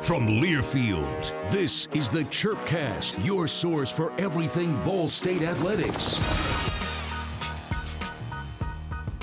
From Learfield, this is the Chirpcast, your source for everything Ball State athletics.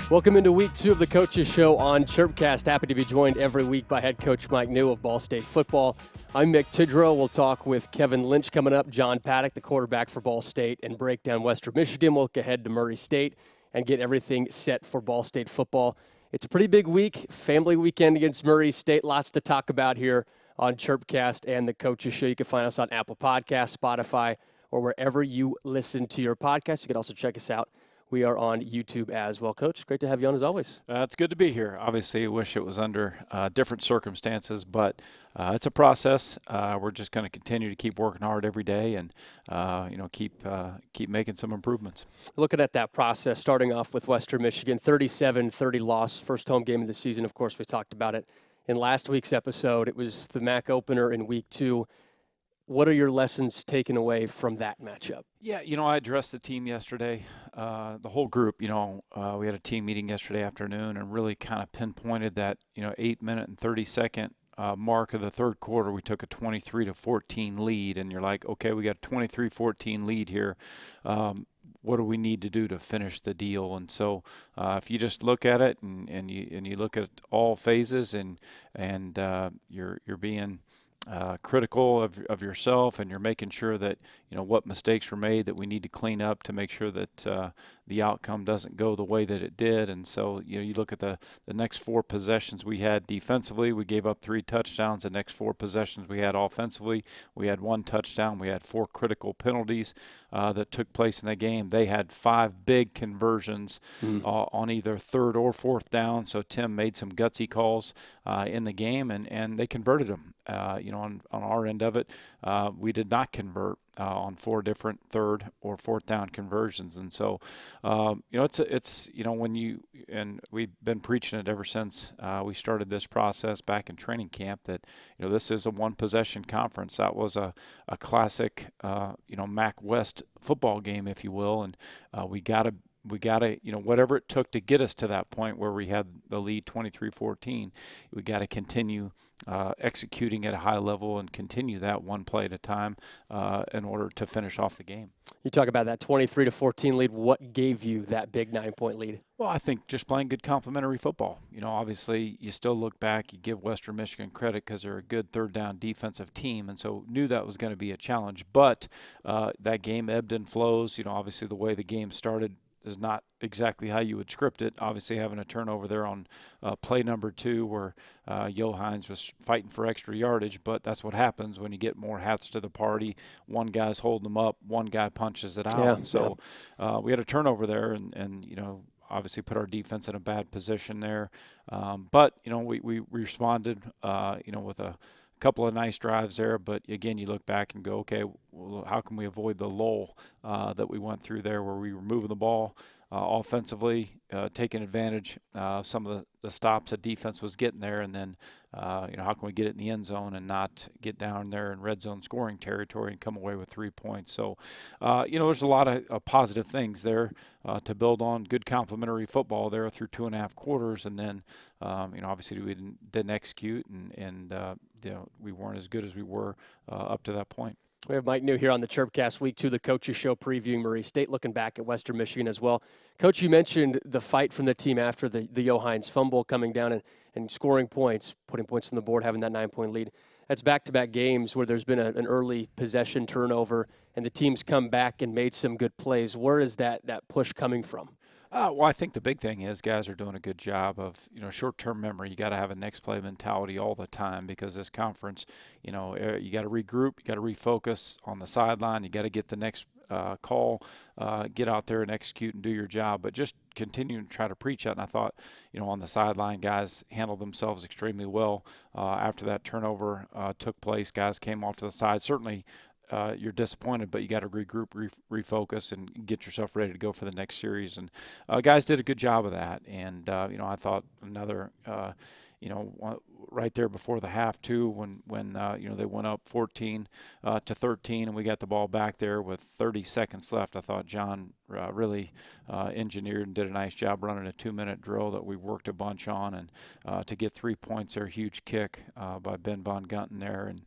Welcome into week 2 of the Coaches Show on Chirpcast. Happy to be joined every week by head coach Mike Neu of Ball State football. I'm Mick Tidrow. We'll talk with Kevin Lynch coming up, John Paddock, the quarterback for Ball State, and break down Western Michigan. We'll look ahead to Murray State and get everything set for Ball State football. It's a pretty big week, family weekend against Murray State. Lots to talk about here on Chirpcast and the Coaches Show. You can find us on Apple Podcasts, Spotify, or wherever you listen to your podcast. You can also check us out. We are on YouTube as well. Coach, great to have you on as always. It's good to be here. Obviously, I wish it was under different circumstances, but it's a process. We're just going to continue to keep working hard every day and, keep making some improvements. Looking at that process, starting off with Western Michigan, 37-30 loss, first home game of the season. Of course, we talked about it in last week's episode. It was the MAC opener in week 2. What are your lessons taken away from that matchup? Yeah, I addressed the team yesterday, the whole group. We had a team meeting yesterday afternoon and really kind of pinpointed that, 8-minute and 30-second mark of the third quarter. We took a 23-14 lead, and you're like, okay, we got a 23-14 lead here. What do we need to do to finish the deal? And so if you just look at it and you look at all phases and you're being critical of yourself, and you're making sure that what mistakes were made that we need to clean up to make sure that the outcome doesn't go the way that it did. And so you look at the next 4 possessions we had defensively. We gave up 3 touchdowns. The next 4 possessions we had offensively, we had 1 touchdown. We had 4 critical penalties that took place in the game. They had 5 big conversions on either 3rd or 4th down. So Tim made some gutsy calls in the game, and they converted them. On our end of it, we did not convert on 4 different 3rd or 4th down conversions. And so, it's when you, and we've been preaching it ever since we started this process back in training camp, that, this is a 1-possession conference. That was a classic, MAC West football game, if you will. And we got to, whatever it took to get us to that point where we had the lead 23-14, we got to continue executing at a high level and continue that one play at a time in order to finish off the game. You talk about that 23-14 lead. What gave you that big 9-point lead? Well, I think just playing good complementary football. Obviously, you still look back, you give Western Michigan credit because they're a good 3rd down defensive team, and so knew that was going to be a challenge. But that game ebbed and flows. Obviously the way the game started is not exactly how you would script it. Obviously, having a turnover there on play number 2 where Hines was fighting for extra yardage, but that's what happens when you get more hats to the party. One guy's holding them up, one guy punches it out. Yeah, and so we had a turnover there and obviously put our defense in a bad position there. But we responded, with a couple of nice drives there, but again, you look back and go, okay, well, how can we avoid the lull that we went through there where we were moving the ball offensively, taking advantage of some of the stops that defense was getting there, and then, how can we get it in the end zone and not get down there in red zone scoring territory and come away with 3 points. So, there's a lot of positive things there to build on. Good complementary football there through 2.5 quarters, and then, obviously we didn't execute, and we weren't as good as we were up to that point. We have Mike Neu here on the Chirpcast Week 2, the Coaches Show, previewing Murray State, looking back at Western Michigan as well. Coach, you mentioned the fight from the team after the Hines fumble, coming down and scoring points, putting points on the board, having that 9-point lead. That's back-to-back games where there's been an early possession turnover, and the team's come back and made some good plays. Where is that push coming from? Well, I think the big thing is guys are doing a good job of, short-term memory. You got to have a next play mentality all the time because this conference, you got to regroup, you got to refocus on the sideline, you got to get the next call, get out there and execute and do your job. But just continue to try to preach that. And I thought, on the sideline, guys handled themselves extremely well after that turnover took place. Guys came off to the side. Certainly, you're disappointed, but you got to regroup, refocus, and get yourself ready to go for the next series. And guys did a good job of that. And I thought another right there before the half too, when they went up 14 to 13, and we got the ball back there with 30 seconds left. I thought John really engineered and did a nice job running a 2-minute drill that we worked a bunch on, and to get 3 points there, huge kick by Ben Von Gunten there, and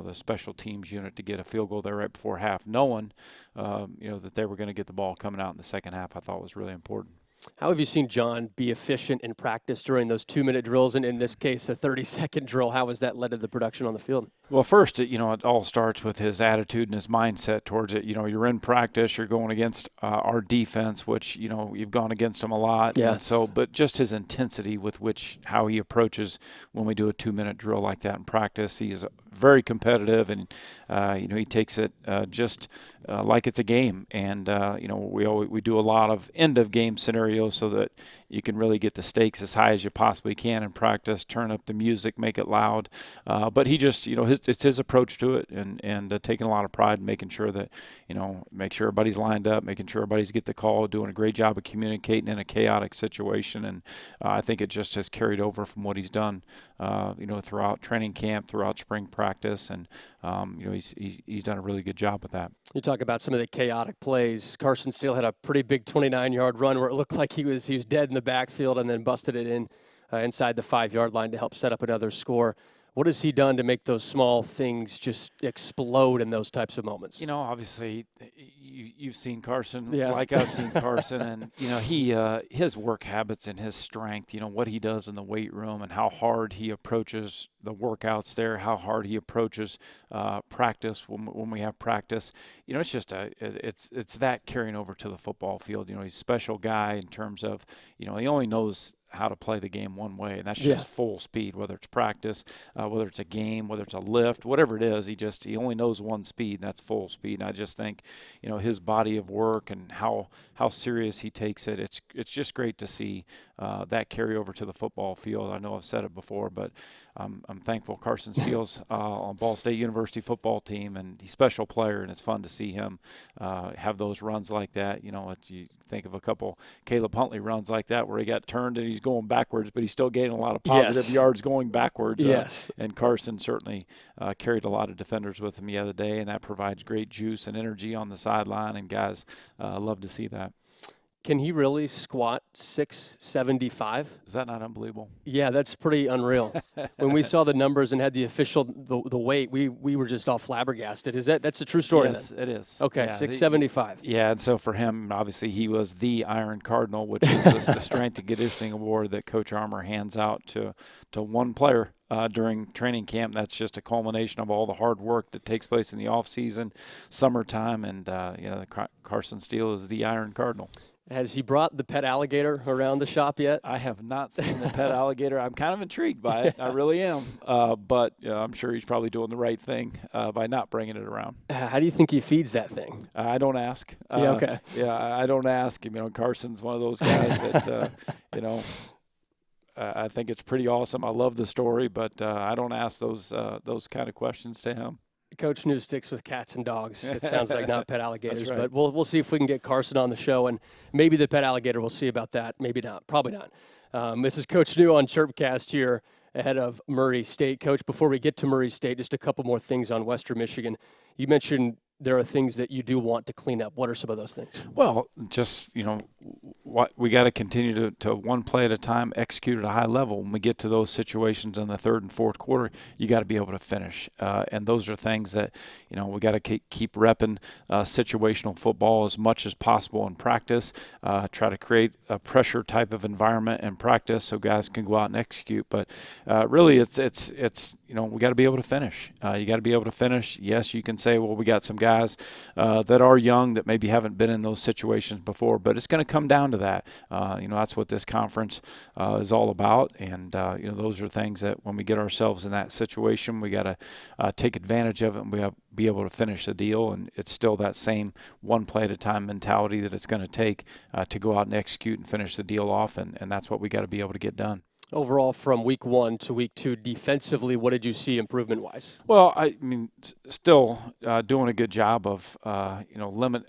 the special teams unit to get a field goal there right before half, knowing that they were going to get the ball coming out in the second half. I thought was really important. How have you seen John be efficient in practice during those 2-minute drills, and in this case, a 30-second drill? How has that led to the production on the field? Well, first, it all starts with his attitude and his mindset towards it. You're in practice, you're going against our defense, which, you've gone against them a lot. Yeah. And so, but just his intensity with how he approaches when we do a 2-minute drill like that in practice. He's very competitive, and, he takes it just like it's a game. And, we do a lot of end-of-game scenarios so that you can really get the stakes as high as you possibly can in practice, turn up the music, make it loud. But he just, it's his approach to it, and taking a lot of pride in making sure that, make sure everybody's lined up, making sure everybody's get the call, doing a great job of communicating in a chaotic situation. And I think it just has carried over from what he's done, throughout training camp, throughout spring practice. And, he's done a really good job with that. You talk about some of the chaotic plays. Carson Steele had a pretty big 29-yard run where it looked like he was dead in the backfield, and then busted it in inside the 5-yard line to help set up another score. What has he done to make those small things just explode in those types of moments? Obviously, you've seen Carson, yeah. like I've seen Carson, and he his work habits and his strength. What he does in the weight room and how hard he approaches the workouts there, how hard he approaches practice when we have practice. It's just it's that carrying over to the football field. He's a special guy in terms of he only knows how to play the game one way, and that's just full speed, whether it's practice, whether it's a game, whether it's a lift, whatever it is. He only knows one speed, and that's full speed. And I just think, his body of work and how serious he takes it, it's just great to see that carry over to the football field. I know I've said it before, but I'm thankful Carson Steele's on Ball State University football team, and he's a special player, and it's fun to see him have those runs like that. You think of a couple Caleb Huntley runs like that where he got turned and he's going backwards, but he's still gaining a lot of positive yards going backwards. Yes. And Carson certainly carried a lot of defenders with him the other day, and that provides great juice and energy on the sideline, and guys love to see that. Can he really squat 675? Is that not unbelievable? Yeah, that's pretty unreal. When we saw the numbers and had the official the weight, we were just all flabbergasted. That's a true story? Yes, then? It is. Okay, yeah, 675. Yeah, and so for him, obviously, he was the Iron Cardinal, which is the Strength and Conditioning Award that Coach Armour hands out to one player during training camp. That's just a culmination of all the hard work that takes place in the off season, summertime, and Carson Steele is the Iron Cardinal. Has he brought the pet alligator around the shop yet? I have not seen the pet alligator. I'm kind of intrigued by it. I really am. But I'm sure he's probably doing the right thing by not bringing it around. How do you think he feeds that thing? I don't ask. Yeah, okay. I don't ask. Carson's one of those guys that, I think it's pretty awesome. I love the story, but I don't ask those kind of questions to him. Coach Neu sticks with cats and dogs. It sounds like not pet alligators, right. But we'll see if we can get Carson on the show, and maybe the pet alligator. We'll see about that. Maybe not. Probably not. This is Coach Neu on Chirpcast here ahead of Murray State. Coach, before we get to Murray State, just a couple more things on Western Michigan. You mentioned there are things that you do want to clean up. What are some of those things? Well, just, what we got to continue to one play at a time, execute at a high level. When we get to those situations in the third and fourth quarter, you got to be able to finish. And those are things that, we got to keep repping situational football as much as possible in practice. Try to create a pressure type of environment in practice so guys can go out and execute. But really, it's we got to be able to finish. You got to be able to finish. Yes, you can say, well, we got some guys that are young that maybe haven't been in those situations before, but it's going to come down to that. That's what this conference is all about. And, those are things that when we get ourselves in that situation, we got to take advantage of it, and we have to be able to finish the deal. And it's still that same one play at a time mentality that it's going to take to go out and execute and finish the deal off. And that's what we got to be able to get done. Overall, from week 1 to week 2, defensively, what did you see improvement-wise? Well, I mean, still doing a good job of,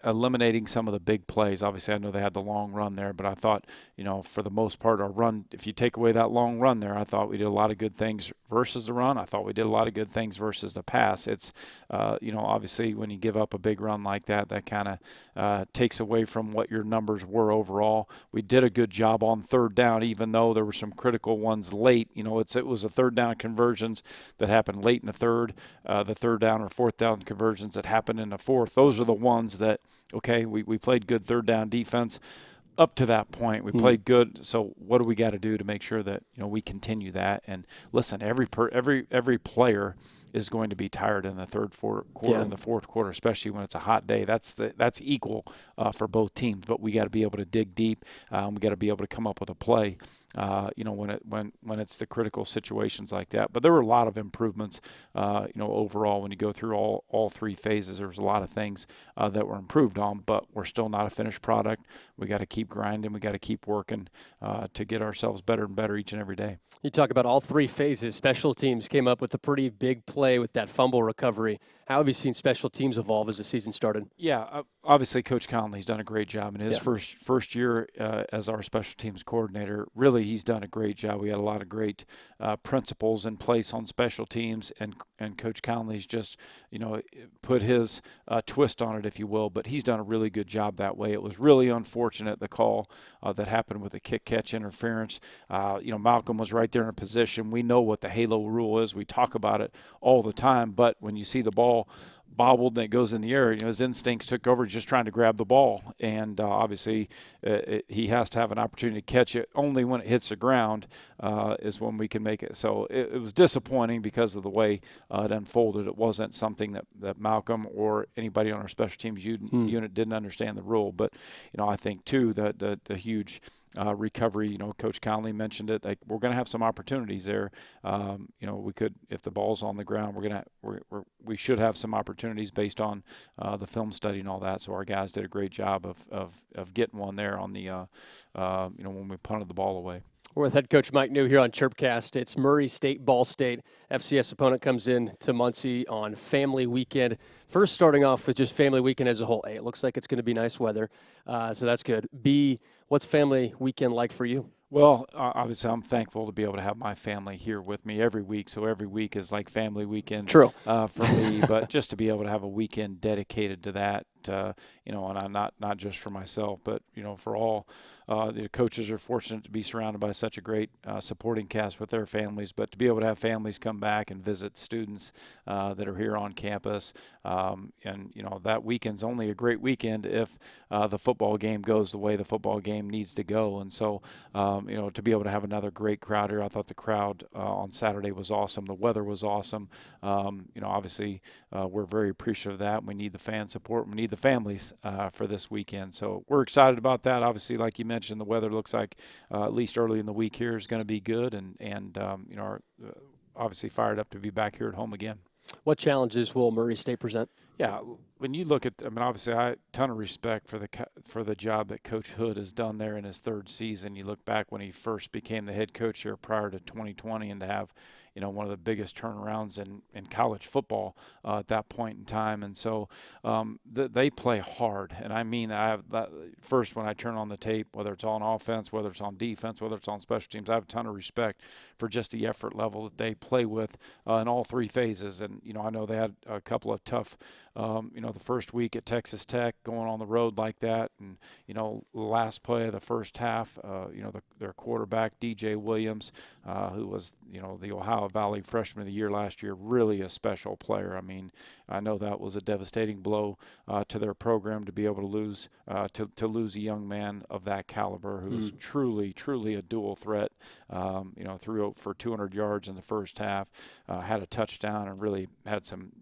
eliminating some of the big plays. Obviously, I know they had the long run there, but I thought, for the most part, our run, if you take away that long run there, I thought we did a lot of good things versus the run. I thought we did a lot of good things versus the pass. It's, obviously when you give up a big run like that, that kind of takes away from what your numbers were overall. We did a good job on third down, even though there were some critical ones late. It was a third down conversions that happened late in the third, the third down or fourth down conversions that happened in the fourth. Those are the ones that, okay, we played good third down defense. Up to that point, we played good. So what do we got to do to make sure that we continue that? And listen, every player is going to be tired in the third quarter, in the fourth quarter, especially when it's a hot day. That's equal for both teams. But we got to be able to dig deep. We got to be able to come up with a play. When it's the critical situations like that. But there were a lot of improvements, overall when you go through all three phases. There was a lot of things that were improved on, but we're still not a finished product. We got to keep grinding. We got to keep working to get ourselves better and better each and every day. You talk about all three phases. Special teams came up with a pretty big play with that fumble recovery. How have you seen special teams evolve as the season started? Yeah, obviously Coach Conley's done a great job in his first year as our special teams coordinator. Really, he's done a great job. We had a lot of great principles in place on special teams, and Coach Conley's just put his twist on it, if you will. But he's done a really good job that way. It was really unfortunate, the call that happened with the kick-catch interference. Malcolm was right there in a position. We know what the halo rule is. We talk about it all the time. But when you see the ball bobbled and it goes in the air, his instincts took over, just trying to grab the ball. And obviously he has to have an opportunity to catch it. Only when it hits the ground is when we can make it. So it was disappointing because of the way it unfolded. It wasn't something that Malcolm or anybody on our special teams unit didn't understand the rule. But, I think, too, that the huge recovery, Coach Conley mentioned it. Like, we're going to have some opportunities there. We could, if the ball's on the ground, we should have some opportunities based on the film study and all that. So our guys did a great job of getting one there on the, when we punted the ball away. We're with head coach Mike Neu here on Chirpcast. It's Murray State, Ball State. FCS opponent comes in to Muncie on family weekend. First, starting off with just family weekend as a whole. A, it looks like it's going to be nice weather, so that's good. B, what's family weekend like for you? Well, obviously, I'm thankful to be able to have my family here with me every week. So every week is like family weekend. True. For me. But just to be able to have a weekend dedicated to that, and I'm not just for myself, but for all. The coaches are fortunate to be surrounded by such a great supporting cast with their families, but to be able to have families come back and visit students that are here on campus, and that weekend's only a great weekend if the football game goes the way the football game needs to go. And so, to be able to have another great crowd here, I thought the crowd on Saturday was awesome. The weather was awesome. Obviously, we're very appreciative of that. We need the fan support. We need the families for this weekend. So we're excited about that. Obviously, like you mentioned, the weather looks like at least early in the week here is going to be good, and obviously fired up to be back here at home again. What challenges will Murray State present? Yeah, when you look at, obviously, I ton of respect for the job that Coach Hood has done there in his third season. You look back when he first became the head coach here prior to 2020, and to have one of the biggest turnarounds in college football at that point in time. And so they play hard. And I mean, I have that first, when I turn on the tape, whether it's on offense, whether it's on defense, whether it's on special teams, I have a ton of respect for just the effort level that they play with in all three phases. And, I know they had a couple of tough, the first week at Texas Tech, going on the road like that. And, the last play of the first half, their quarterback, DJ Williams, who was, the Ohio Valley Freshman of the Year last year, really a special player. I mean, I know that was a devastating blow to their program to be able to lose to lose a young man of that caliber who's truly a dual threat. Threw for 200 yards in the first half, had a touchdown, and really had some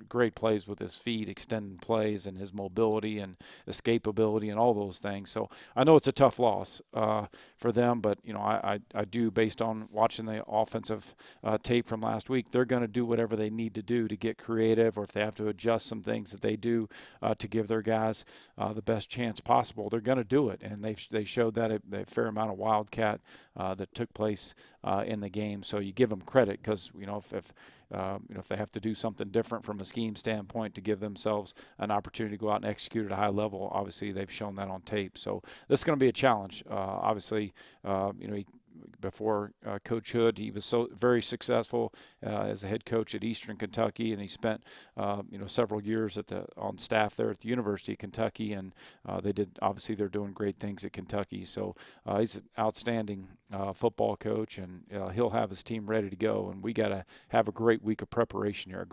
great plays with his feet, extending plays, and his mobility and escapability and all those things. So I know it's a tough loss for them, but I do, based on watching the offensive tape from last week, they're going to do whatever they need to do to get creative, or if they have to adjust some things that they do to give their guys the best chance possible, they're going to do it. And they showed that a fair amount of wildcat that took place in the game. So you give them credit, because if they have to do something different from a scheme standpoint to give themselves an opportunity to go out and execute at a high level, obviously they've shown that on tape. So this is going to be a challenge. Obviously, before Coach Hood, he was so very successful as a head coach at Eastern Kentucky, and he spent several years on staff there at the University of Kentucky, and they're doing great things at Kentucky. So he's an outstanding football coach, and he'll have his team ready to go. And we got to have a great week of preparation here,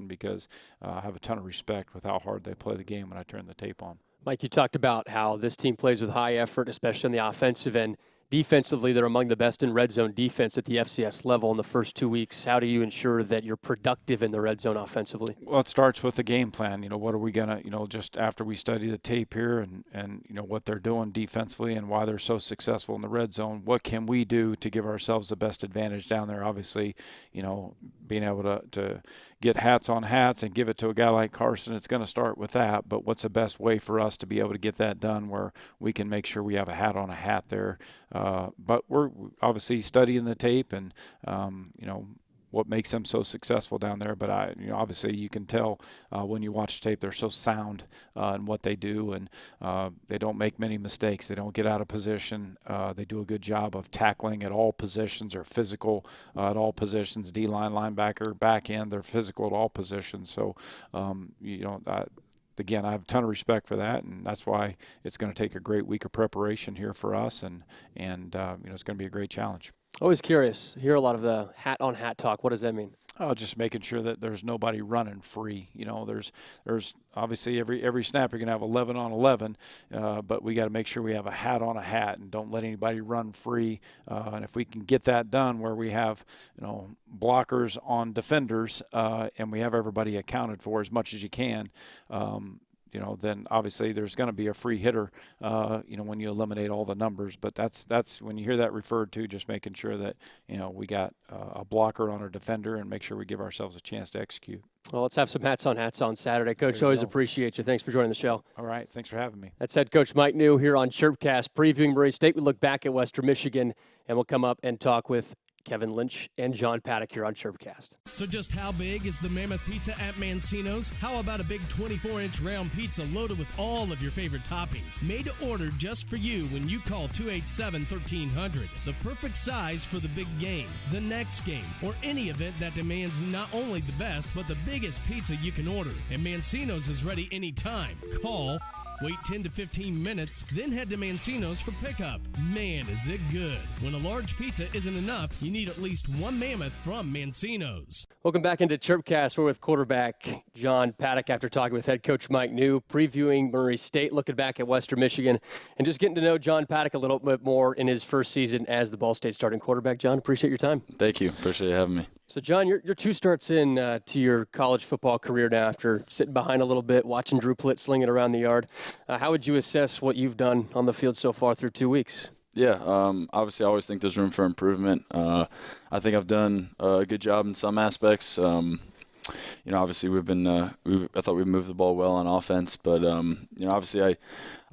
because I have a ton of respect with how hard they play the game when I turn the tape on. Mike, you talked about how this team plays with high effort, especially on the offensive end. Defensively, they're among the best in red zone defense at the FCS level in the first 2 weeks. How do you ensure that you're productive in the red zone offensively? Well, it starts with the game plan. What are we going to, just after we study the tape here and what they're doing defensively and why they're so successful in the red zone, what can we do to give ourselves the best advantage down there? Obviously, being able to get hats on hats and give it to a guy like Carson, it's going to start with that. But what's the best way for us to be able to get that done where we can make sure we have a hat on a hat there? But we're obviously studying the tape and, what makes them so successful down there. But obviously you can tell when you watch tape, they're so sound in what they do, and they don't make many mistakes. They don't get out of position. They do a good job of tackling at all positions, or physical at all positions. D-line, linebacker, back end, they're physical at all positions. So, again, I have a ton of respect for that, and that's why it's going to take a great week of preparation here for us, and it's going to be a great challenge. Always curious. Hear a lot of the hat-on-hat talk. What does that mean? Just making sure that there's nobody running free. There's obviously every snap you're going to have 11 on 11, but we got to make sure we have a hat on a hat and don't let anybody run free. And if we can get that done where we have, blockers on defenders, and we have everybody accounted for as much as you can, then obviously there's going to be a free hitter, when you eliminate all the numbers. But that's when you hear that referred to, just making sure that, we got a blocker on our defender and make sure we give ourselves a chance to execute. Well, let's have some hats on Saturday. Coach, always appreciate you. Thanks for joining the show. All right. Thanks for having me. That's head coach Mike Neu here on Chirpcast, previewing Murray State. We look back at Western Michigan, and we'll come up and talk with Kevin Lynch and John Paddock here on Chirpcast. So just how big is the Mammoth Pizza at Mancino's? How about a big 24-inch round pizza loaded with all of your favorite toppings? Made to order just for you when you call 287-1300. The perfect size for the big game, the next game, or any event that demands not only the best, but the biggest pizza you can order. And Mancino's is ready anytime. Call, wait 10 to 15 minutes, then head to Mancino's for pickup. Man, is it good. When a large pizza isn't enough, you need at least one Mammoth from Mancino's. Welcome back into Chirpcast. We're with quarterback John Paddock after talking with head coach Mike Neu, previewing Murray State, looking back at Western Michigan, and just getting to know John Paddock a little bit more in his first season as the Ball State starting quarterback. John, appreciate your time. Thank you. Appreciate you having me. So, John, you're 2 starts in to your college football career now after sitting behind a little bit, watching Drew Plitt sling it around the yard. How would you assess what you've done on the field so far through 2 weeks? Yeah, obviously I always think there's room for improvement. I think I've done a good job in some aspects. Obviously we've been I thought we moved the ball well on offense, but obviously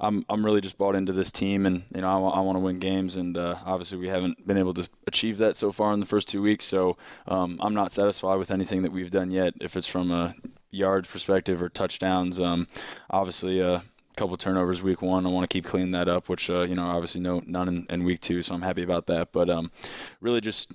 I'm really just bought into this team, and I want to win games, and obviously we haven't been able to achieve that so far in the first 2 weeks. So I'm not satisfied with anything that we've done yet, if it's from a yards perspective or touchdowns. Obviously a couple of turnovers week 1. I want to keep cleaning that up, which obviously none in week 2, so I'm happy about that. But really just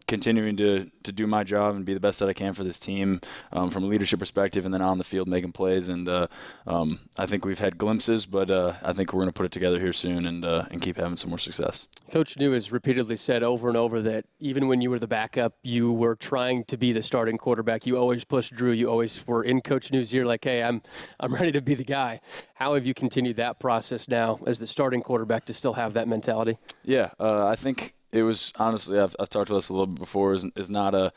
continuing to do my job and be the best that I can for this team from a leadership perspective, and then on the field making plays. And I think we've had glimpses, but I think we're going to put it together here soon and keep having some more success. Coach Neu has repeatedly said over and over that even when you were the backup, you were trying to be the starting quarterback. You always pushed Drew. You always were in Coach Neu's ear like, hey, I'm ready to be the guy. How have you continued that process now as the starting quarterback to still have that mentality? Yeah, I think it was honestly, I've talked about this a little bit before, it was a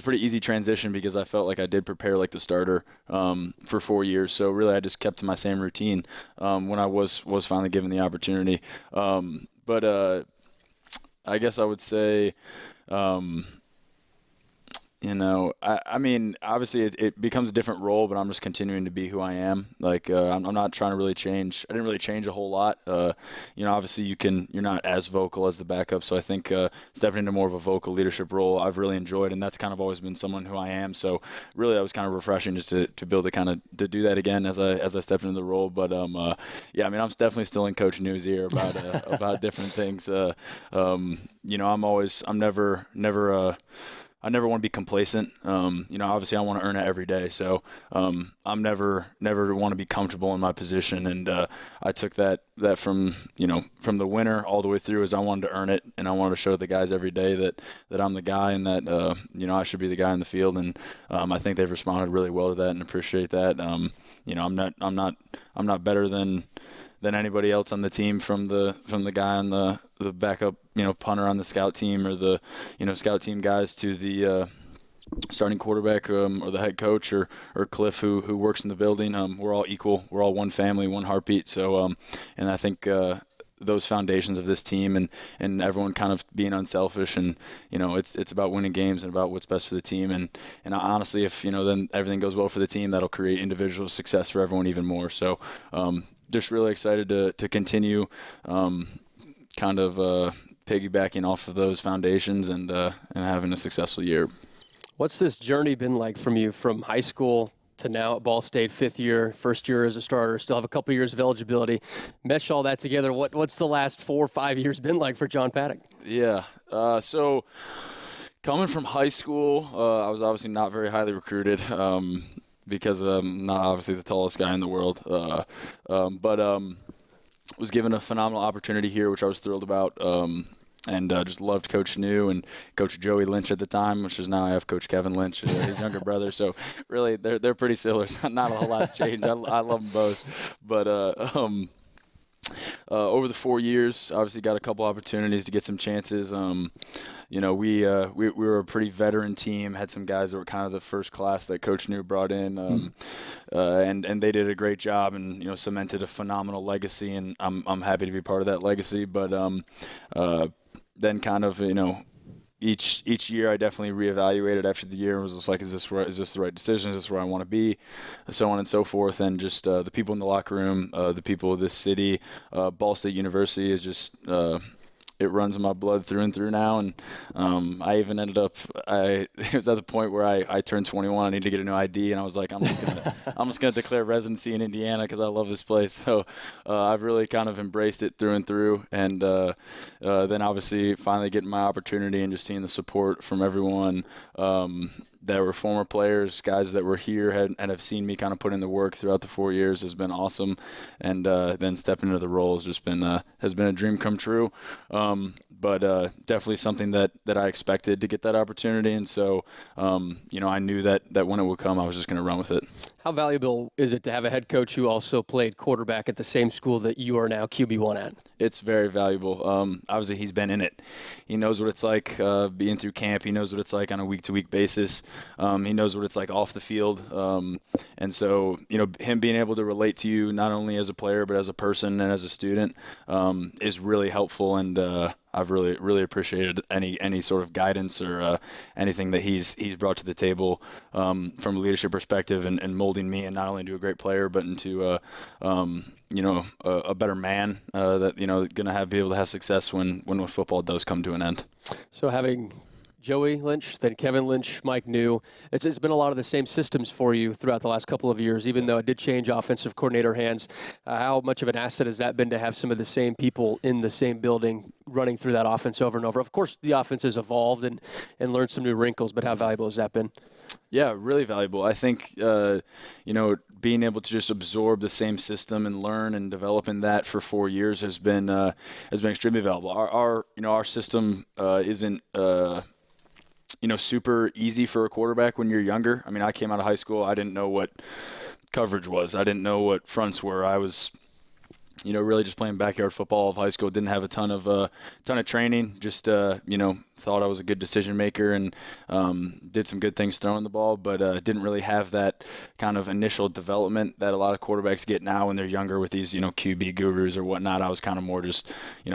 pretty easy transition because I felt like I did prepare like the starter for 4 years. So really I just kept to my same routine when I was finally given the opportunity. But I guess I would say, I mean, obviously it becomes a different role, but I'm just continuing to be who I am. Like, I'm not trying to really change. I didn't really change a whole lot. Obviously you're not as vocal as the backup. So I think stepping into more of a vocal leadership role, I've really enjoyed, and that's kind of always been someone who I am. So really that was kind of refreshing just to be able to do that again as I stepped into the role. But yeah, I mean, I'm definitely still in Coach Neu's ear about different things. I never want to be complacent. Obviously I want to earn it every day. So I'm never want to be comfortable in my position. And I took that from the winter all the way through as I wanted to earn it. And I wanted to show the guys every day that I'm the guy and that, I should be the guy in the field. And I think they've responded really well to that and appreciate that. I'm not better than anybody else on the team, from the guy on the backup, punter on the scout team, or the, scout team guys, to the starting quarterback or the head coach or Cliff who works in the building. We're all equal. We're all one family, one heartbeat. So, and I think those foundations of this team and everyone kind of being unselfish, and it's about winning games and about what's best for the team, and honestly, if then everything goes well for the team, that'll create individual success for everyone even more. So just really excited to continue kind of piggybacking off of those foundations and having a successful year. What's this journey been like from you from high school to now at Ball State, 5th year, first year as a starter, still have a couple years of eligibility? Mesh all that together, what's the last 4 or 5 years been like for John Paddock? Yeah, so coming from high school, I was obviously not very highly recruited because I'm not obviously the tallest guy in the world, but was given a phenomenal opportunity here, which I was thrilled about. And just loved Coach Neu and Coach Joey Lynch at the time, which is now I have Coach Kevin Lynch, his younger brother. So really, they're pretty similar. Not a whole lot's changed. I love them both. But over the 4 years, obviously got a couple opportunities to get some chances. We were a pretty veteran team. Had some guys that were kind of the first class that Coach Neu brought in, and they did a great job and cemented a phenomenal legacy. And I'm happy to be part of that legacy. But then kind of each year I definitely reevaluated after the year and was just like, is this the right decision? Is this where I want to be? So on and so forth. And just the people in the locker room, the people of this city, Ball State University is just it runs in my blood through and through now. And I even ended up it was at the point where I turned 21. I need to get a new ID, and I was like, I'm just gonna declare residency in Indiana because I love this place. So I've really kind of embraced it through and through. And then obviously finally getting my opportunity and just seeing the support from everyone that were former players, guys that were here and have seen me kind of put in the work throughout the 4 years has been awesome. And then stepping into the role has just been has been a dream come true. But definitely something that I expected to get that opportunity. And so, I knew that when it would come, I was just going to run with it. How valuable is it to have a head coach who also played quarterback at the same school that you are now QB1 at? It's very valuable. Obviously, he's been in it. He knows what it's like being through camp. He knows what it's like on a week-to-week basis. He knows what it's like off the field. And so, him being able to relate to you not only as a player but as a person and as a student is really helpful. And I've really, really appreciated any sort of guidance or anything that he's brought to the table from a leadership perspective and molding me and not only into a great player but into a better man that going to be able to have success when football does come to an end. So having Joey Lynch, then Kevin Lynch, Mike Neu, it's been a lot of the same systems for you throughout the last couple of years, even though it did change offensive coordinator hands. How much of an asset has that been to have some of the same people in the same building running through that offense over and over? Of course, the offense has evolved and learned some new wrinkles, but how valuable has that been? Yeah, really valuable. I think, being able to just absorb the same system and learn and develop in that for 4 years has been extremely valuable. Our system isn't super easy for a quarterback when you're younger. I mean, I came out of high school. I didn't know what coverage was. I didn't know what fronts were. I was really just playing backyard football of high school. Didn't have a ton of training. Just thought I was a good decision maker and did some good things throwing the ball, but didn't really have that kind of initial development that a lot of quarterbacks get now when they're younger with these QB gurus or whatnot. I was kind of more just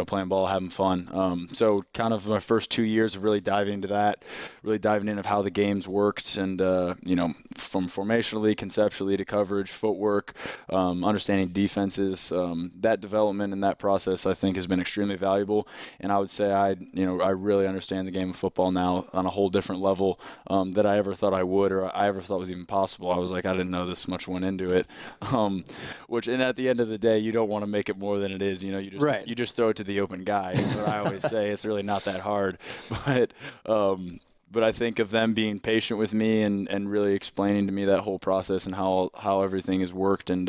playing ball, having fun. So kind of my first 2 years of really diving into that, really diving into how the games worked, and from formationally, conceptually to coverage, footwork, understanding defenses. That development and that process, I think, has been extremely valuable. And I would say I really understand the game of football now on a whole different level that I ever thought I would, or I ever thought was even possible. I was like, I didn't know this much went into it. And at the end of the day, you don't want to make it more than it is. You just throw it to the open guy. Is what I always say. It's really not that hard, But I think of them being patient with me and really explaining to me that whole process and how everything has worked, and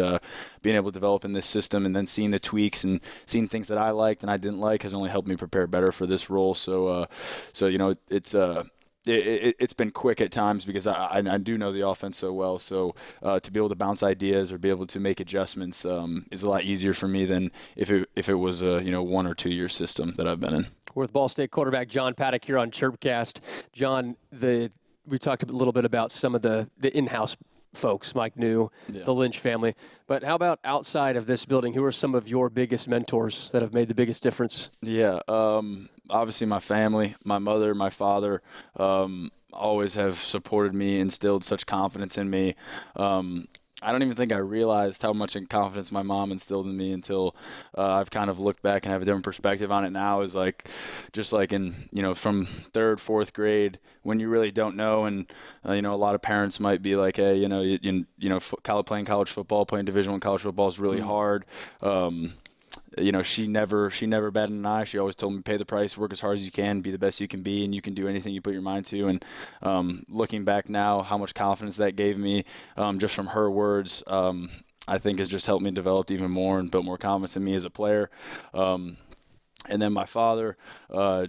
being able to develop in this system, and then seeing the tweaks and seeing things that I liked and I didn't like has only helped me prepare better for this role. So it's been quick at times because I do know the offense so well. So to be able to bounce ideas or be able to make adjustments is a lot easier for me than if it was a 1 or 2 year system that I've been in. We're with Ball State quarterback John Paddock here on Chirpcast. John, we talked a little bit about some of the in-house folks, Mike Neu, the Lynch family. But how about outside of this building? Who are some of your biggest mentors that have made the biggest difference? Yeah, obviously my family, my mother, my father, always have supported me, instilled such confidence in me. I don't even think I realized how much confidence my mom instilled in me until I've kind of looked back and have a different perspective on it now. Is just like in, from 3rd, 4th grade, when you really don't know. And, a lot of parents might be like, hey, playing college football, playing Division I college football is really hard. She never batted an eye. She always told me, pay the price, work as hard as you can, be the best you can be, and you can do anything you put your mind to. And looking back now, how much confidence that gave me just from her words, I think has just helped me develop even more and built more confidence in me as a player. And then my father, I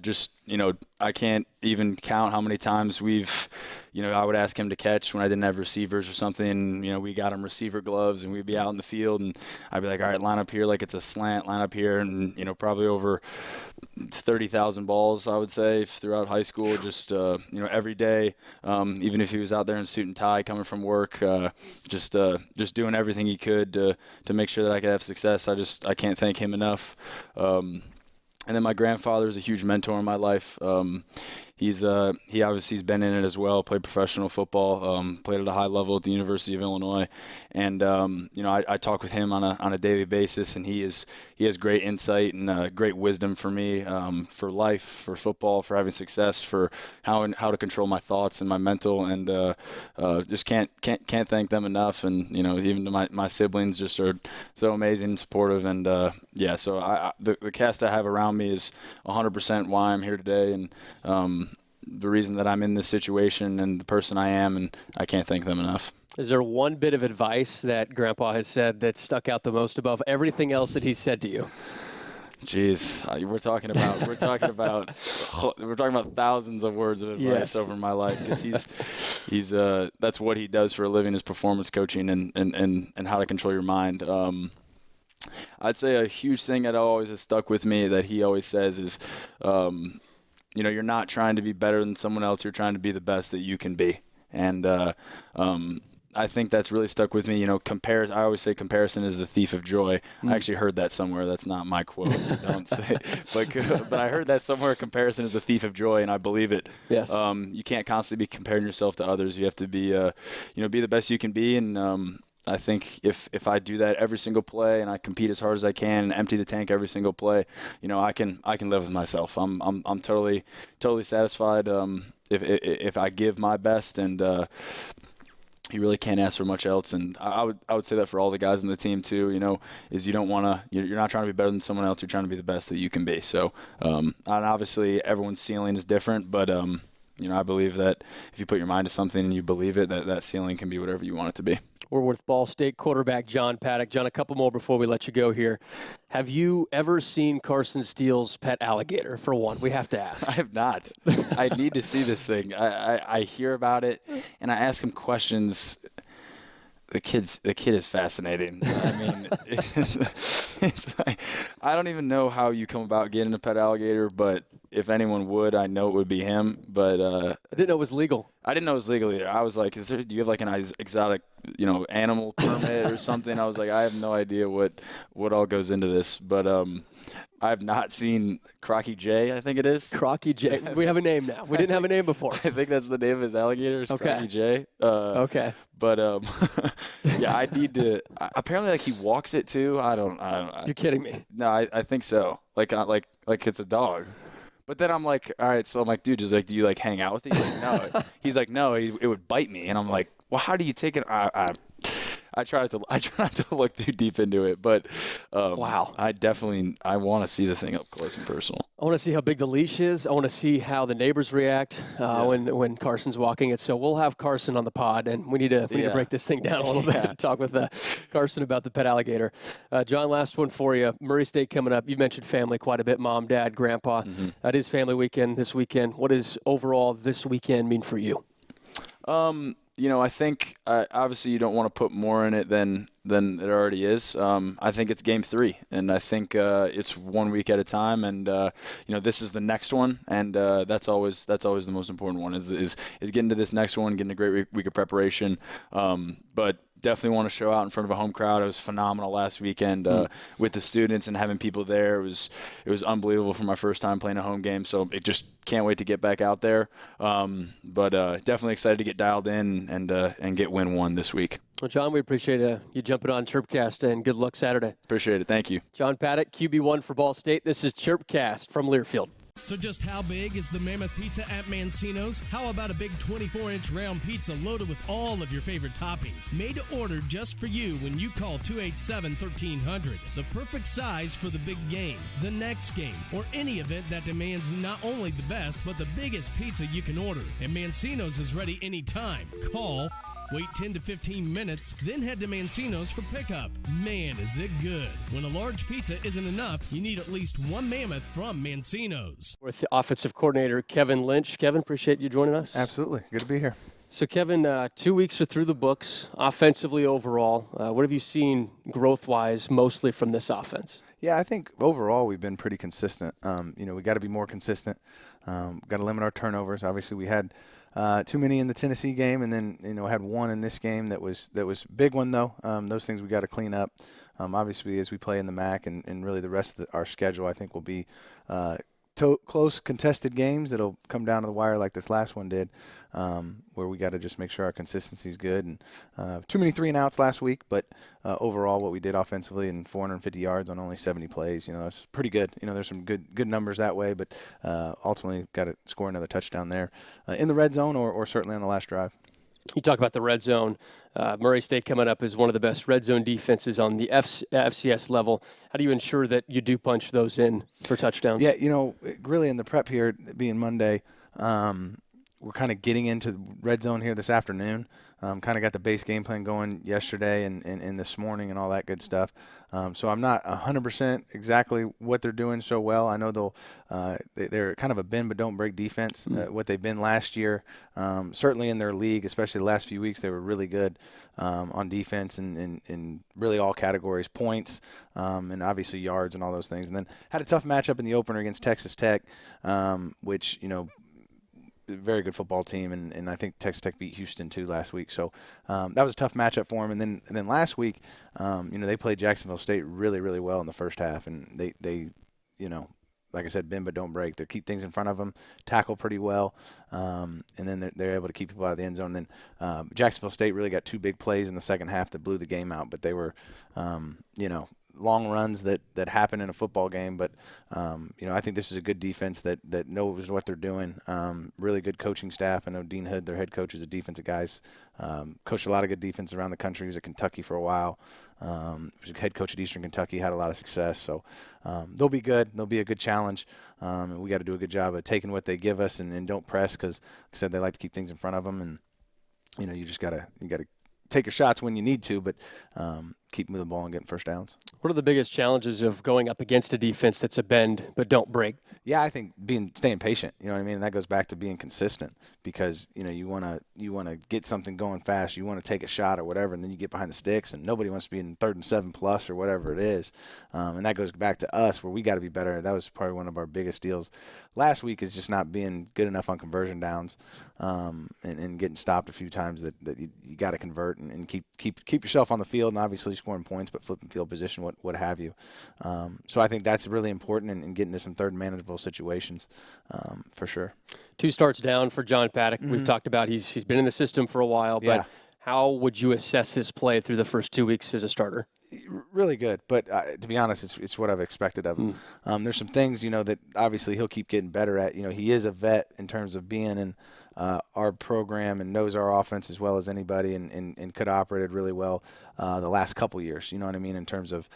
can't even count how many times I would ask him to catch when I didn't have receivers or something. We got him receiver gloves, and we'd be out in the field, and I'd be like, all right, line up here like it's a slant, line up here. And, probably over 30,000 balls, I would say, throughout high school, just, every day, even if he was out there in suit and tie coming from work, just doing everything he could to make sure that I could have success. I can't thank him enough. And then my grandfather is a huge mentor in my life. He obviously has been in it as well, played professional football, played at a high level at the University of Illinois. And, I talk with him on a daily basis, and he has great insight and great wisdom for me, for life, for football, for having success, for how to control my thoughts and my mental, and just can't thank them enough. And, even to my siblings just are so amazing and supportive. And, so the cast I have around me is 100% why I'm here today, and the reason that I'm in this situation and the person I am, and I can't thank them enough. Is there one bit of advice that Grandpa has said that stuck out the most above everything else that he said to you? Jeez, we're talking about thousands of words of advice over my life, because he's that's what he does for a living, is performance coaching and how to control your mind. I'd say a huge thing that always has stuck with me that he always says is, you're not trying to be better than someone else. You're trying to be the best that you can be. And I think that's really stuck with me. I always say comparison is the thief of joy. I actually heard that somewhere. That's not my quote, so don't say. But I heard that somewhere. Comparison is the thief of joy, and I believe it. Yes. You can't constantly be comparing yourself to others. You have to be, be the best you can be. And I think if I do that every single play and I compete as hard as I can and empty the tank every single play, I can live with myself. I'm totally satisfied if I give my best, and you really can't ask for much else. And I would say that for all the guys on the team too. Is you're not trying to be better than someone else. You're trying to be the best that you can be. So and obviously everyone's ceiling is different, but I believe that if you put your mind to something and you believe it, that ceiling can be whatever you want it to be. We're with Ball State quarterback John Paddock. John, a couple more before we let you go here. Have you ever seen Carson Steele's pet alligator, for one? We have to ask. I have not. I need to see this thing. I hear about it, and I ask him questions The kid is fascinating. I mean, it's like, I don't even know how you come about getting a pet alligator, but if anyone would, I know it would be him. But I didn't know it was legal. I didn't know it was legal either. I was like, do you have like an exotic, animal permit or something? I was like, I have no idea what all goes into this. But I have not seen Crocky J, I think it is. Crocky J. We have a name now. We didn't have a name before. I think that's the name of his alligator, Crocky J. Okay. But yeah, I need to. Apparently, like he walks it too. I don't. You're kidding me. No, I think so. Like it's a dog. But then I'm like, all right. So I'm like, dude, just like, do you like hang out with it? He's like, no. He's like, no, it would bite me. And I'm like, well, how do you take it? I try not to look too deep into it, but wow. I want to see the thing up close and personal. I want to see how big the leash is. I want to see how the neighbors react when Carson's walking it. So we'll have Carson on the pod, and we need to break this thing down a little bit and talk with Carson about the pet alligator. John, last one for you. Murray State coming up. You mentioned family quite a bit, mom, dad, grandpa. Mm-hmm. It is family weekend this weekend. What does overall this weekend mean for you? I think obviously you don't want to put more in it than it already is. I think it's game 3, and I think it's 1 week at a time, and this is the next one, and that's always the most important one is getting to this next one, getting a great week of preparation. But definitely want to show out in front of a home crowd. It was phenomenal last weekend with the students and having people there. It was unbelievable for my first time playing a home game. So it just can't wait to get back out there. But definitely excited to get dialed in and get win 1 this week. Well, John, we appreciate you jumping on Chirpcast, and good luck Saturday. Appreciate it. Thank you. John Paddock, QB1 for Ball State. This is Chirpcast from Learfield. So just how big is the Mammoth Pizza at Mancino's? How about a big 24-inch round pizza loaded with all of your favorite toppings? Made to order just for you when you call 287-1300. The perfect size for the big game, the next game, or any event that demands not only the best, but the biggest pizza you can order. And Mancino's is ready anytime. Call, wait 10 to 15 minutes, then head to Mancino's for pickup. Man, is it good. When a large pizza isn't enough, you need at least one Mammoth from Mancino's. With the offensive coordinator, Kevin Lynch. Kevin, appreciate you joining us. Absolutely. Good to be here. So, Kevin, 2 weeks are through the books, offensively overall. What have you seen growth-wise mostly from this offense? Yeah, I think overall we've been pretty consistent. We got to be more consistent. Got to limit our turnovers. Obviously, we had too many in the Tennessee game, and then had one in this game that was big one though. Those things we got to clean up. Obviously, as we play in the MAC and really the rest of our schedule, I think will be close contested games that'll come down to the wire like this last one did, where we got to just make sure our consistency is good. And too many 3-and-outs last week, but overall what we did offensively and 450 yards on only 70 plays, that's pretty good. There's some good numbers that way, but ultimately got to score another touchdown there in the red zone or certainly on the last drive. You talk about the red zone. Murray State coming up is one of the best red zone defenses on the FCS level. How do you ensure that you do punch those in for touchdowns? Yeah, really in the prep here, being Monday, we're kind of getting into red zone here this afternoon. Kind of got the base game plan going yesterday and this morning and all that good stuff. So I'm not 100% exactly what they're doing so well. I know they're kind of a bend but don't break defense, what they've been last year. Certainly in their league, especially the last few weeks, they were really good on defense in really all categories, points and obviously yards and all those things. And then had a tough matchup in the opener against Texas Tech, which, very good football team, and I think Texas Tech beat Houston too last week. So that was a tough matchup for them. And then last week, they played Jacksonville State really, really well in the first half, and they like I said, bend but don't break. They keep things in front of them, tackle pretty well, and then they're able to keep people out of the end zone. And then Jacksonville State really got 2 big plays in the second half that blew the game out, but they were, long runs that happen in a football game. But, I think this is a good defense that knows what they're doing. Really good coaching staff. I know Dean Hood, their head coach, is a defensive guy. Coached a lot of good defense around the country. He was at Kentucky for a while. Was a head coach at Eastern Kentucky, had a lot of success. So they'll be good. They'll be a good challenge. And we got to do a good job of taking what they give us and don't press because, like I said, they like to keep things in front of them. And, you just got to take your shots when you need to, but keep moving the ball and getting first downs. What are the biggest challenges of going up against a defense that's a bend but don't break? Yeah, I think staying patient. You know what I mean? And that goes back to being consistent because you want to get something going fast. You want to take a shot or whatever, and then you get behind the sticks, and nobody wants to be in 3rd and 7+ or whatever it is. And that goes back to us where we got to be better. That was probably one of our biggest deals last week, is just not being good enough on conversion downs and getting stopped a few times that you got to convert and keep yourself on the field and obviously scoring points, but flipping field position, what have you. So I think that's really important in getting to some third manageable situations for sure. 2 starts down for John Paddock. Mm-hmm. We've talked about he's been in the system for a while, but Yeah. how would you assess his play through the first 2 weeks as a starter? Really good, but to be honest, it's what I've expected of him. There's some things that obviously he'll keep getting better at. He is a vet in terms of being in our program and knows our offense as well as anybody, and could have operated really well the last couple years. You know what I mean, in terms of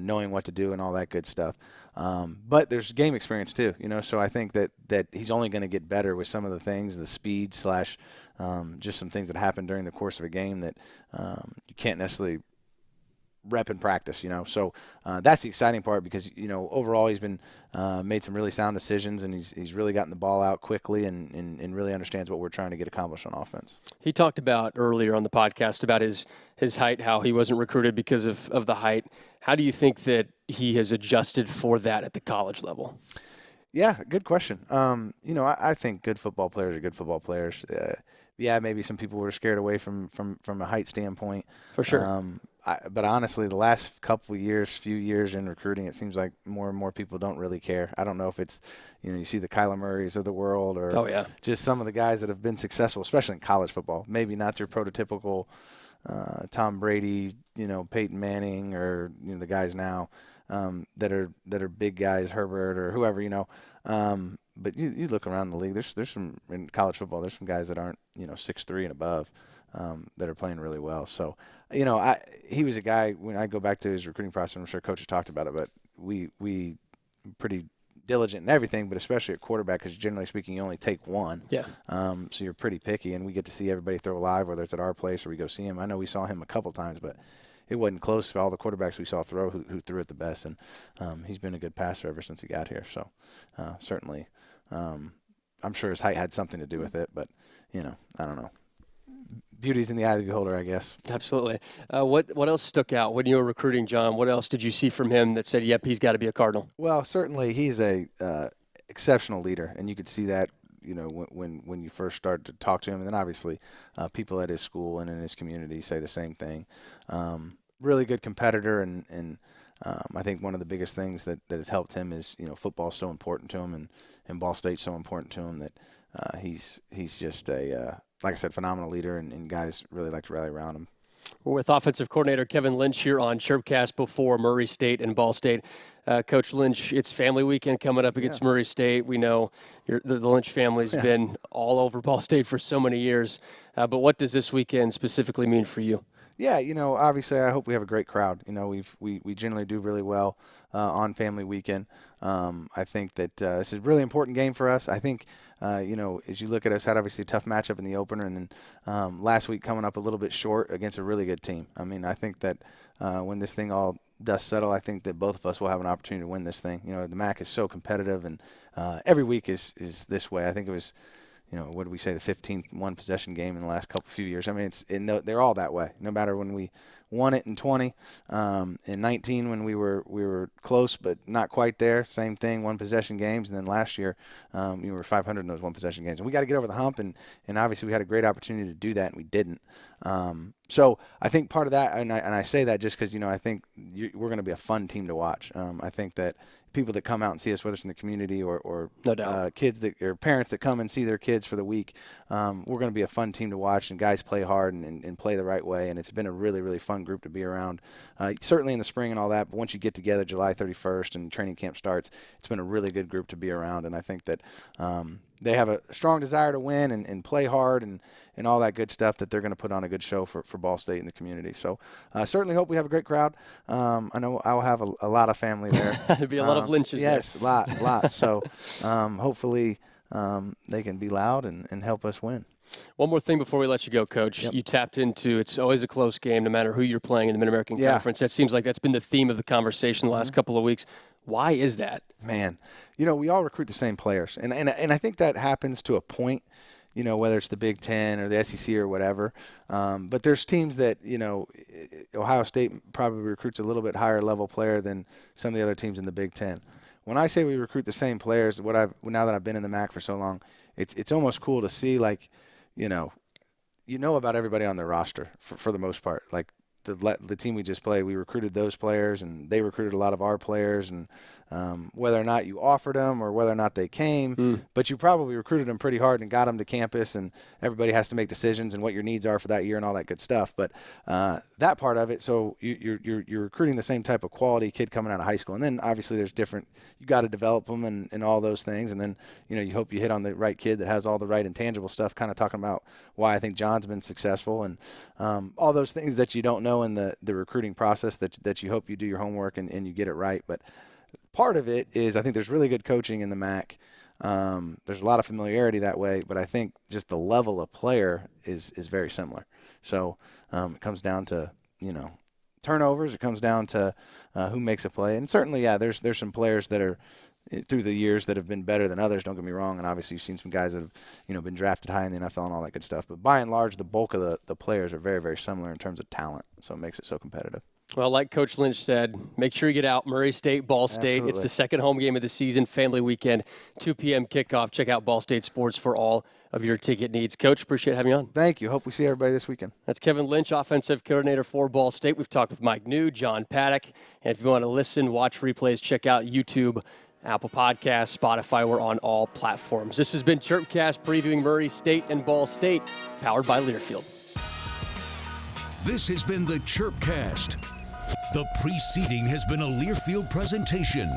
knowing what to do and all that good stuff. But there's game experience too. So I think that he's only going to get better with some of the things, the speed / just some things that happen during the course of a game that you can't necessarily rep in practice, So that's the exciting part because, overall he's been made some really sound decisions, and he's really gotten the ball out quickly and really understands what we're trying to get accomplished on offense. He talked about earlier on the podcast about his height, how he wasn't recruited because of the height. How do you think that he has adjusted for that at the college level? Yeah, good question. I think good football players are good football players. Maybe some people were scared away from a height standpoint. For sure. But honestly, the last few years in recruiting, it seems like more and more people don't really care. I don't know if it's, you see the Kyler Murrays of the world or just some of the guys that have been successful, especially in college football. Maybe not your prototypical Tom Brady, Peyton Manning, or the guys now that are big guys, Herbert or whoever, But you look around the league. There's some in college football. There's some guys that aren't 6'3" and above that are playing really well. So he was a guy, when I go back to his recruiting process, I'm sure coaches talked about it, but we pretty diligent in everything, but especially at quarterback, because generally speaking, you only take one. Yeah. So you're pretty picky, and we get to see everybody throw live, whether it's at our place or we go see him. I know we saw him a couple times, but it wasn't close to all the quarterbacks we saw throw who threw it the best, and he's been a good passer ever since he got here. So certainly, I'm sure his height had something to do with it, but I don't know. Beauty's in the eye of the beholder, I guess. Absolutely. What else stuck out when you were recruiting John? What else did you see from him that said, yep, he's got to be a Cardinal? Well, certainly he's a exceptional leader, and you could see that when you first started to talk to him, and then obviously people at his school and in his community say the same thing. Really good competitor, and I think one of the biggest things that has helped him is football's so important to him, and Ball State's so important to him that he's just a like I said, phenomenal leader, and guys really like to rally around him. We're with offensive coordinator Kevin Lynch here on Chirpcast before Murray State and Ball State. Coach Lynch, it's family weekend coming up against Murray State. We know the Lynch family's been all over Ball State for so many years. But what does this weekend specifically mean for you? Yeah, obviously I hope we have a great crowd. We generally do really well on family weekend. I think that this is a really important game for us. I think, as you look at us, had obviously a tough matchup in the opener, and then last week coming up a little bit short against a really good team. I mean, I think that when this thing all does settle, I think that both of us will have an opportunity to win this thing. The MAC is so competitive, and every week is this way. I think it was, what did we say, the 15th one-possession game in the last few years. I mean, they're all that way. No matter when we won it in 20, in 19 when we were close but not quite there, same thing, one-possession games. And then last year, we were 500 in those one-possession games. And we got to get over the hump, and obviously we had a great opportunity to do that, and we didn't. So I think part of that, and I say that just because, I think we're going to be a fun team to watch. I think that people that come out and see us, whether it's in the community or no doubt. Kids or parents that come and see their kids for the week, we're going to be a fun team to watch, and guys play hard and play the right way. And it's been a really, really fun group to be around, certainly in the spring and all that. But once you get together July 31st and training camp starts, it's been a really good group to be around. And I think that they have a strong desire to win and play hard and all that good stuff, that they're going to put on a good show for Ball State and the community. So certainly hope we have a great crowd. I know I'll have a lot of family there. There'll be a lot of Lynches there. Yes, a lot. So hopefully they can be loud and help us win. One more thing before we let you go, Coach. Yep. You tapped into it's always a close game no matter who you're playing in the Mid-American Conference. That seems like that's been the theme of the conversation the last couple of weeks. Why is that? Man, we all recruit the same players. And I think that happens to a point, whether it's the Big Ten or the SEC or whatever. But there's teams that, Ohio State probably recruits a little bit higher level player than some of the other teams in the Big Ten. When I say we recruit the same players, now that I've been in the MAC for so long, it's almost cool to see, like, you know about everybody on their roster for the most part. Like the team we just played, we recruited those players, and they recruited a lot of our players. And whether or not you offered them or whether or not they came, but you probably recruited them pretty hard and got them to campus. And everybody has to make decisions and what your needs are for that year and all that good stuff. But that part of it, so you're recruiting the same type of quality kid coming out of high school. And then obviously there's different. You got to develop them and all those things. And then you hope you hit on the right kid that has all the right intangible stuff. Kind of talking about why I think John's been successful and all those things that you don't know in the recruiting process that you hope you do your homework and you get it right. But part of it is I think there's really good coaching in the MAC. There's a lot of familiarity that way, but I think just the level of player is very similar. So it comes down to, turnovers. It comes down to who makes a play. And certainly, there's some players that are through the years that have been better than others, don't get me wrong. And obviously you've seen some guys that have, been drafted high in the NFL and all that good stuff. But by and large, the bulk of the players are very, very similar in terms of talent. So it makes it so competitive. Well, like Coach Lynch said, make sure you get out. Murray State, Ball State. Absolutely. It's the second home game of the season, family weekend, 2 p.m. kickoff. Check out Ball State Sports for all of your ticket needs. Coach, appreciate having you on. Thank you. Hope we see everybody this weekend. That's Kevin Lynch, offensive coordinator for Ball State. We've talked with Mike Neu, John Paddock. And if you want to listen, watch replays, check out YouTube, Apple Podcasts, Spotify. We're on all platforms. This has been Chirpcast previewing Murray State and Ball State, powered by Learfield. This has been the Chirpcast. The preceding has been a Learfield presentation.